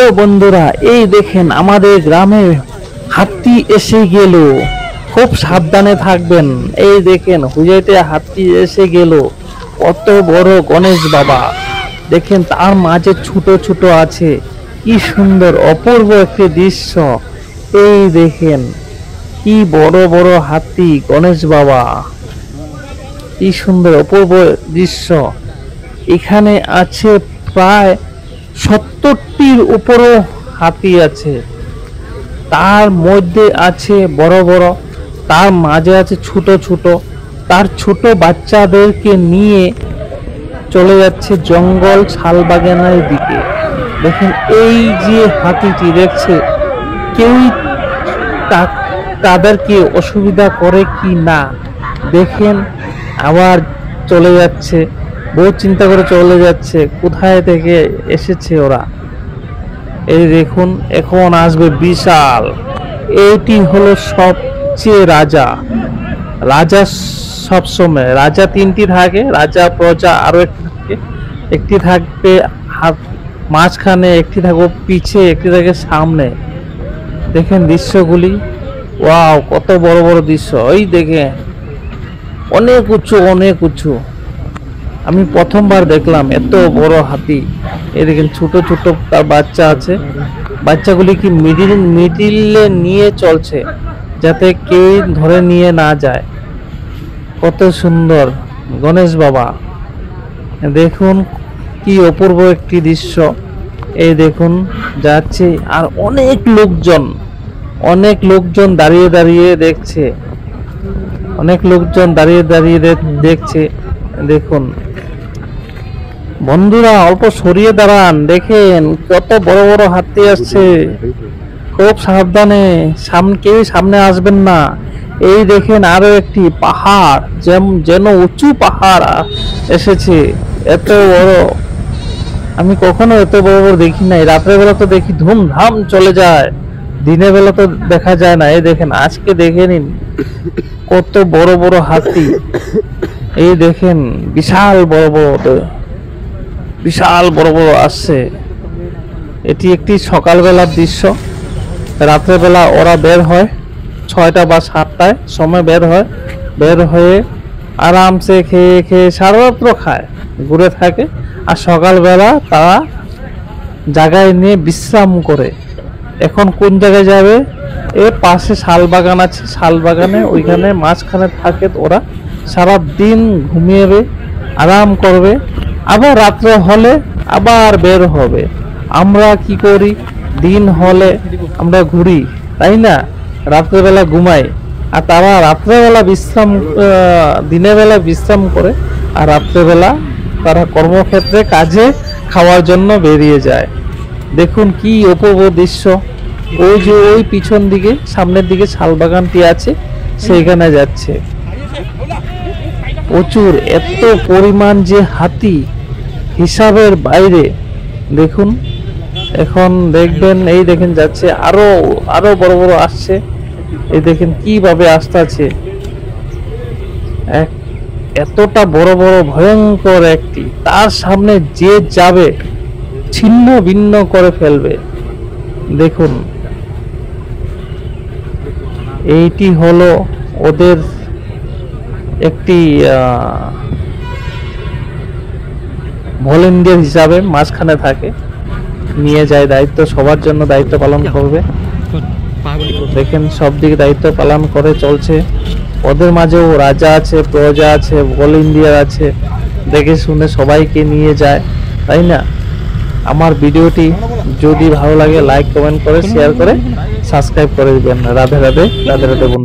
Hello বন্ধুরা, এই দেখেন আমাদের গ্রামে হাতি এসে গেল। খুব সাবধানে থাকবেন। এই দেখেন হুজাইতে হাতি এসে গেল। কত বড় গণেশ বাবা, দেখেন তার মাঝে ছোট ছোট আছে। কি সুন্দর অপূর্ব একটি দৃশ্য। এই দেখেন কি বড় বড় হাতি, গণেশ বাবা, কি সুন্দর অপূর্ব দৃশ্য। এখানে আছে প্রায় 70টির উপরও হাতি আছে। তার মধ্যে আছে বড় বড়, তার মাঝে আছে ছোট ছোট। তার ছোট বাচ্চাদেরকে নিয়ে চলে যাচ্ছে জঙ্গল শালবাগানের দিকে। দেখেন এই যে হাতিটি দেখছে, কেউই তাদেরকে অসুবিধা করে কি না। দেখেন আবার চলে যাচ্ছে, বহু চিন্তা করে চলে যাচ্ছে, কোথায় থেকে এসেছে ওরা। এই দেখুন এখন আসবে বিশাল। এইটি হলো সবচেয়ে রাজা। রাজা সবসময় রাজা তিনটি থাকে, রাজা প্রজা আরো একটি থাকবে মাঝখানে, একটি থাকবে পিছে, একটি থাকে সামনে। দেখেন দৃশ্যগুলি, ওয়াও কত বড় বড় দৃশ্য। ওই দেখেন অনেক উঁচু, অনেক উঁচু। আমি প্রথমবার দেখলাম এত বড় হাতি। এই দেখেন ছোট ছোট তার বাচ্চা আছে। বাচ্চাগুলি কি মিডিলে নিয়ে চলছে, যাতে কেউ ধরে নিয়ে না যায়। কত সুন্দর গণেশ বাবা, দেখুন কি অপূর্ব একটি দৃশ্য। এই দেখুন যাচ্ছে, আর অনেক লোকজন দাঁড়িয়ে দাঁড়িয়ে দেখছে। অনেক লোকজন দাঁড়িয়ে দাঁড়িয়ে দেখছে। দেখুন বন্ধুরা, অল্প সরিয়ে দাঁড়ান। দেখেন কত বড় বড় হাতি আসছে। খুব সাবধানে, কেউ সামনে আসবেন না। এই দেখেন আরো একটি পাহাড়, যেন উঁচু পাহাড় এসেছে। এত বড় আমি কখনো এত বড় বড় দেখি নাই। রাতের বেলা তো দেখি ধুমধাম চলে যায়, দিনের বেলা তো দেখা যায় না। এই দেখেন আজকে দেখে নিন কত বড় বড় হাতি। এই দেখেন বিশাল বড় বড় আসছে। এটি একটি সকালবেলার দৃশ্য। রাতের বেলা ওরা বের হয় 6টা বা 7টায় সময় বের হয়ে আরামসে খেয়ে সারারাত্র খায়, ঘুরে থাকে। আর সকালবেলা তারা জায়গায় নিয়ে বিশ্রাম করে। এখন কোন জায়গায় যাবে? এর পাশে শালবাগান আছে, শালবাগানে ওইখানে মাঝখানে থাকে ওরা। সারা দিন ঘুমিয়ে আরাম করবে, আবার রাত্রে হলে আবার বের হবে। আমরা কি করি? দিন হলে আমরা ঘুরি, তাই না? রাত্রেবেলা ঘুমাই, আর তারা রাত্রেবেলা দিনের বেলা বিশ্রাম করে, আর রাত্রেবেলা তারা কর্মক্ষেত্রে কাজে খাওয়ার জন্য বেরিয়ে যায়। দেখুন কি অপূর্ব দৃশ্য। ওই যে ওই পিছন দিকে, সামনের দিকে শালবাগানটি আছে, সেইখানে যাচ্ছে। প্রচুর, এত পরিমাণ যে হাতি হিসাবের বাইরে। দেখুন এখন দেখবেন, এই দেখেন যাচ্ছে, আরো বড় বড় আসছে। এই দেখেন কিভাবে আসতেছে। এতটা বড় বড় ভয়ঙ্কর একটি, তার সামনে যে যাবে ছিন্ন ভিন্ন করে ফেলবে। দেখুন এইটি হলো ওদের একটি ভলেন্টিয়ার হিসাবে মাঝখানে থাকে, নিয়ে যায় দায়িত্ব, সবার জন্য দায়িত্ব পালন করবে। দেখেন সব দিকে দায়িত্ব পালন করে চলছে। ওদের মাঝেও রাজা আছে, প্রজা আছে, ভলেন্টিয়ার আছে, দেখে শুনে সবাইকে নিয়ে যায়, তাই না? আমার ভিডিওটি যদি ভালো লাগে লাইক কমেন্ট করে শেয়ার করে সাবস্ক্রাইব করে দিবেন। রাধে রাধে, রাধে রাধে বন্ধু।